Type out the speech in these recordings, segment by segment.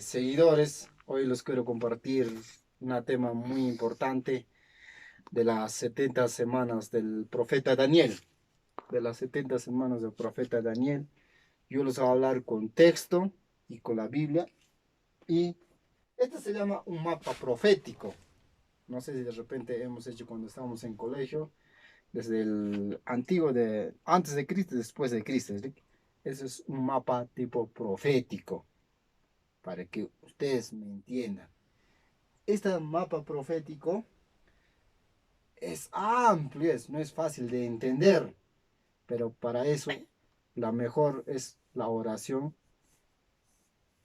seguidores. Hoy les quiero compartir un tema muy importante de las 70 semanas del profeta Daniel. De las 70 semanas del profeta Daniel. Yo les voy a hablar con texto y con la Biblia. Y este se llama un mapa profético. No sé si de repente hemos hecho cuando estábamos en colegio, desde el antiguo de antes de Cristo y después de Cristo. ¿Sí? Ese es un mapa tipo profético, para que ustedes me entiendan. Este mapa profético es amplio, no es fácil de entender, pero para eso la mejor es la oración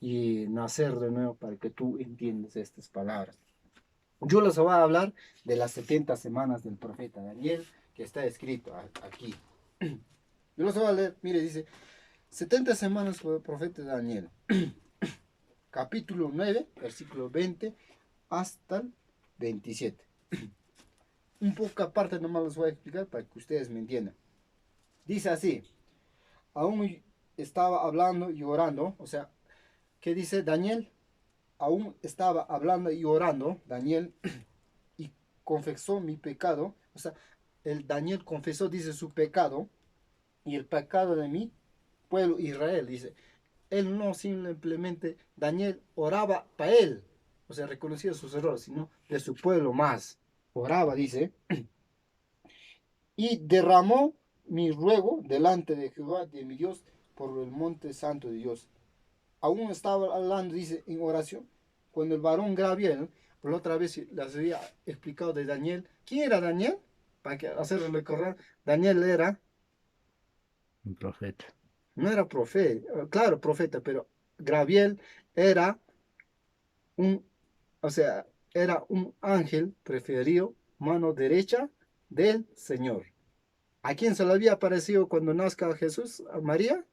y nacer de nuevo para que tú entiendas estas palabras. Yo les voy a hablar de las 70 semanas del profeta Daniel, que está escrito aquí. Yo les voy a leer, mire, dice, 70 semanas del profeta Daniel, capítulo 9, versículo 20 hasta el 27. Un poco aparte nomás les voy a explicar para que ustedes me entiendan. Dice así, aún estaba hablando y orando, o sea, ¿qué dice Daniel? Aún estaba hablando y orando, Daniel, y confesó mi pecado, o sea, el Daniel confesó, dice, su pecado, y el pecado de mi pueblo Israel, dice, él no simplemente, Daniel oraba para él, o sea, reconocía sus errores, sino de su pueblo más, oraba, dice, y derramó mi ruego delante de Jehová, de mi Dios, por el monte santo de Dios. Aún estaba hablando, dice, en oración, cuando el varón Gabriel, por la otra vez les había explicado de Daniel. ¿Quién era Daniel? Para que hacerlo recordar, Daniel era, Un profeta. no era profeta, claro, profeta, pero Gabriel era un, o sea, era un ángel preferido, mano derecha del Señor. ¿A quién se le había aparecido cuando nazca Jesús? ¿A María?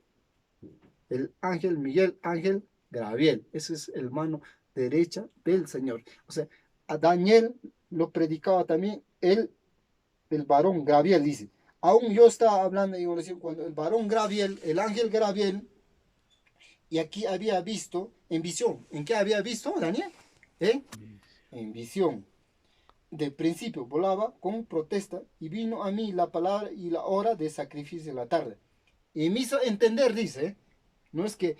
El ángel Miguel Ángel Gabriel. Ese es el mano derecha del Señor. O sea, a Daniel lo predicaba también el varón Gabriel, dice. Aún yo estaba hablando en oración cuando el varón Gabriel, el ángel Gabriel, y aquí había visto en visión. ¿En qué había visto, Daniel? ¿Eh? En visión. De principio volaba con protesta y vino a mí la palabra y la hora de sacrificio de la tarde. Y me hizo entender, dice, no es que,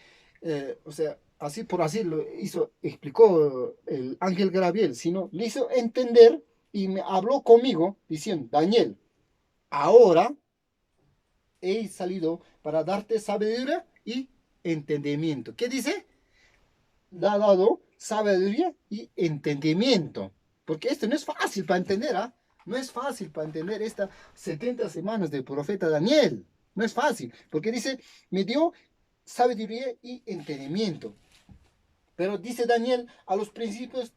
o sea, así por así lo hizo, explicó el ángel Gabriel, sino le hizo entender y me habló conmigo diciendo, Daniel, ahora he salido para darte sabiduría y entendimiento. ¿Qué dice? Le ha dado sabiduría y entendimiento. Porque esto no es fácil para entender, ¿ah? No es fácil para entender estas 70 semanas del profeta Daniel. No es fácil, porque dice, me dio sabiduría y entendimiento. Pero dice Daniel, a los principios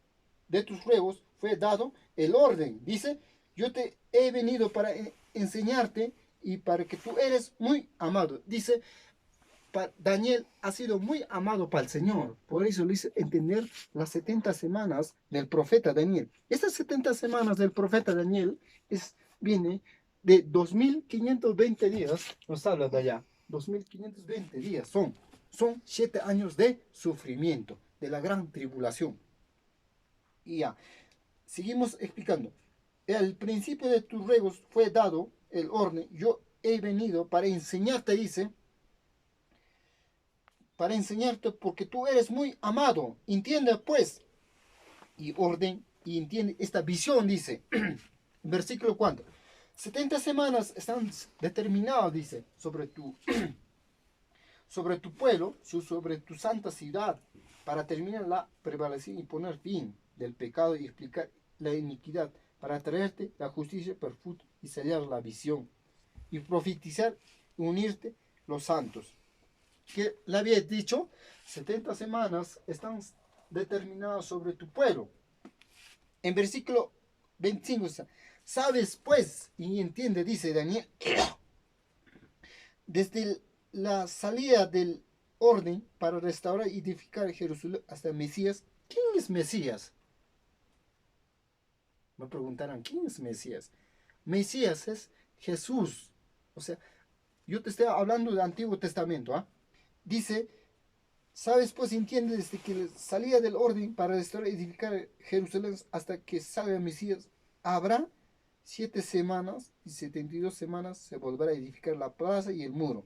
de tus ruegos fue dado el orden. Dice, yo te he venido para enseñarte y para que tú eres muy amado. Dice, Daniel ha sido muy amado para el Señor. Por eso le hice entender las 70 semanas del profeta Daniel. Estas 70 semanas del profeta Daniel viene de 2520 días, nos habla de allá. 2520 días son 7 años de sufrimiento, de la gran tribulación. Y ya, seguimos explicando. Al principio de tus ruegos fue dado el orden. Yo he venido para enseñarte, dice, para enseñarte porque tú eres muy amado. Entiende pues, y orden, y entiende esta visión, dice, versículo 4. 70 semanas están determinadas, dice, sobre tu pueblo, sobre tu santa ciudad, para terminar la prevalecer y poner fin del pecado y explicar la iniquidad, para traerte la justicia perfecta y sellar la visión, y profetizar y unirte los santos. Que le había dicho, 70 semanas están determinadas sobre tu pueblo. En versículo 25, sabes pues, y entiende, dice Daniel, desde la salida del orden para restaurar y edificar Jerusalén hasta Mesías. ¿Quién es Mesías? Me preguntarán, ¿quién es Mesías? Mesías es Jesús. O sea, yo te estoy hablando del Antiguo Testamento. ¿Ah? Dice, ¿Sabes? Pues entiende desde que salía del orden para restaurar y edificar Jerusalén hasta que salga el Mesías, habrá 7 semanas y 72 semanas se volverá a edificar la plaza y el muro.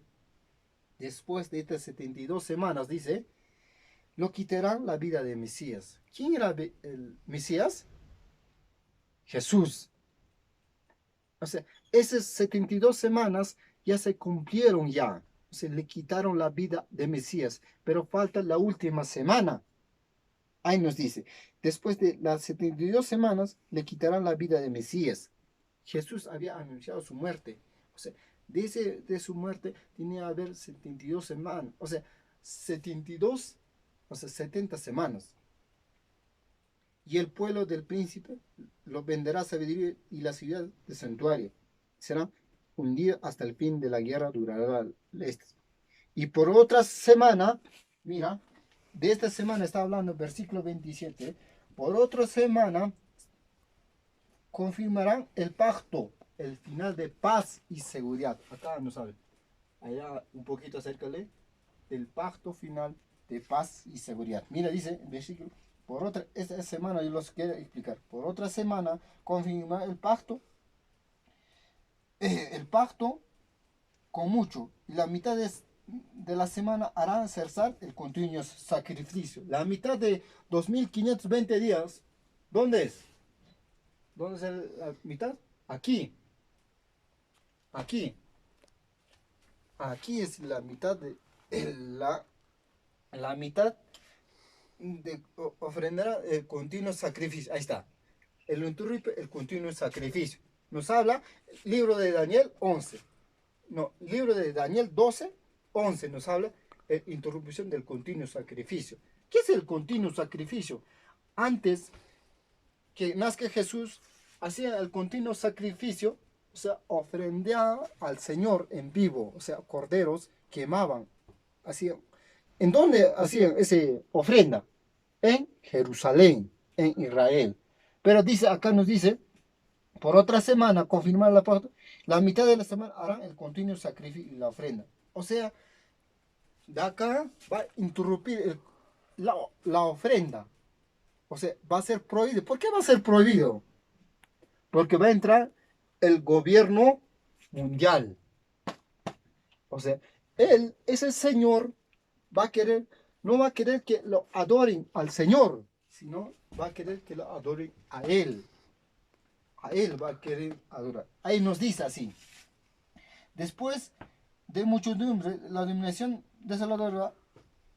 Después de estas 72 semanas, dice, lo quitarán la vida de Mesías. ¿Quién era el Mesías? Jesús. O sea, esas 72 semanas ya se cumplieron ya. O sea, le quitaron la vida de Mesías, pero falta la última semana. Ahí nos dice, después de las 72 semanas le quitarán la vida de Mesías. Jesús había anunciado su muerte. O sea, de su muerte tenía que haber 72 semanas. O sea, 72, o sea, 70 semanas. Y el pueblo del príncipe lo venderá a sabiduría y la ciudad de santuario. Será un día hasta el fin de la guerra durará este. Y por otra semana, mira, de esta semana está hablando versículo 27. Por otra semana confirmarán el pacto, el final de paz y seguridad. Acá no sabe. Allá un poquito acércale del pacto final de paz y seguridad. Mira, dice el versículo. Por otra, esta semana yo los quiero explicar. Por otra semana confirma el pacto con mucho. Y la mitad de la semana harán cesar el continuo sacrificio. La mitad de 2520 días, ¿dónde es? ¿Dónde es la mitad? Aquí. Aquí. Aquí es la mitad de la mitad de ofrendar el continuo sacrificio. Ahí está. El continuo sacrificio. Nos habla libro de Daniel 11. No, libro de Daniel 12, 11 nos habla de interrupción del continuo sacrificio. ¿Qué es el continuo sacrificio? Antes que nazca Jesús, hacía el continuo sacrificio, o sea, ofrendaba al Señor en vivo, o sea, corderos quemaban. Hacían. ¿En dónde hacían esa ofrenda? En Jerusalén, en Israel. Pero dice, acá nos dice, por otra semana, confirmar la pauta, la mitad de la semana harán el continuo sacrificio y la ofrenda. O sea, de acá va a interrumpir la ofrenda. O sea, va a ser prohibido. ¿Por qué va a ser prohibido? Porque va a entrar el gobierno mundial. O sea, ese señor, va a querer, no va a querer que lo adoren al Señor, sino va a querer que lo adoren a Él. A Él va a querer adorar. Ahí nos dice así. Después de muchedumbre, la dominación desoladora,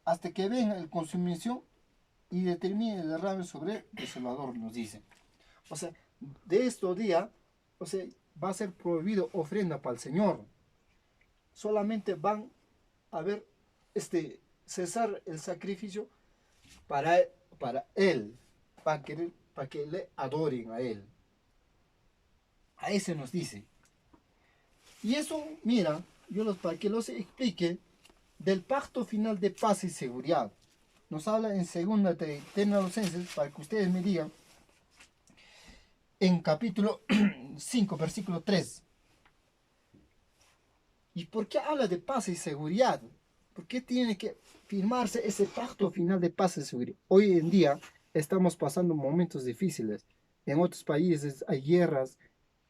hasta que venga el consumición y determine el derrame sobre el desolador, nos dice. O sea, de estos días, o sea, va a ser prohibido ofrenda para el Señor. Solamente van a ver cesar el sacrificio para, para Él, para que le adoren a Él. A ese nos dice. Y eso, mira, para que los explique, del pacto final de paz y seguridad. Nos habla en segunda de Tesalonicenses, para que ustedes me digan, en capítulo 5, versículo 3. ¿Y por qué habla de paz y seguridad? ¿Por qué tiene que firmarse ese pacto final de paz y seguridad? Hoy en día estamos pasando momentos difíciles. En otros países hay guerras,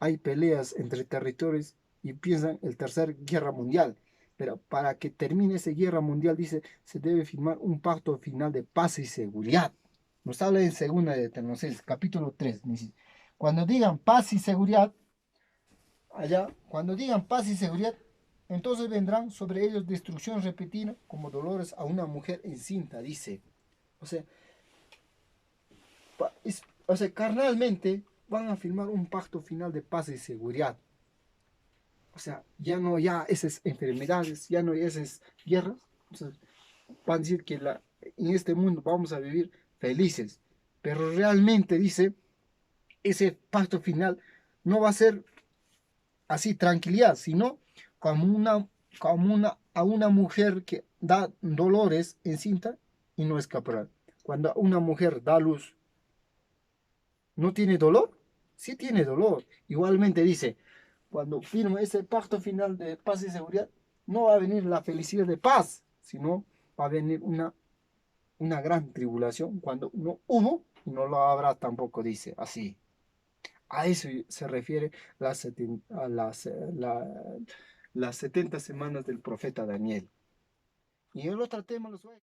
hay peleas entre territorios y piensan el tercer guerra mundial. Pero para que termine esa guerra mundial, dice, se debe firmar un pacto final de paz y seguridad. Nos habla en segunda de Tesalonicenses, capítulo 3. Cuando digan paz y seguridad, allá, cuando digan paz y seguridad, entonces vendrán sobre ellos destrucción repetida como dolores a una mujer encinta, dice. O sea, carnalmente van a firmar un pacto final de paz y seguridad. O sea, ya no ya esas enfermedades, ya no esas guerras. O sea, van a decir que en este mundo vamos a vivir felices. Pero realmente, dice, ese pacto final no va a ser así tranquilidad, sino a una mujer que da dolores en cinta y no escapará. Cuando una mujer da luz, ¿no tiene dolor? Sí tiene dolor. Igualmente dice, cuando firma ese pacto final de paz y seguridad, no va a venir la felicidad de paz, sino va a venir una una gran tribulación cuando no hubo, no lo habrá tampoco, dice así. A eso se refiere las 70 semanas del profeta Daniel. Y el otro tema los voy a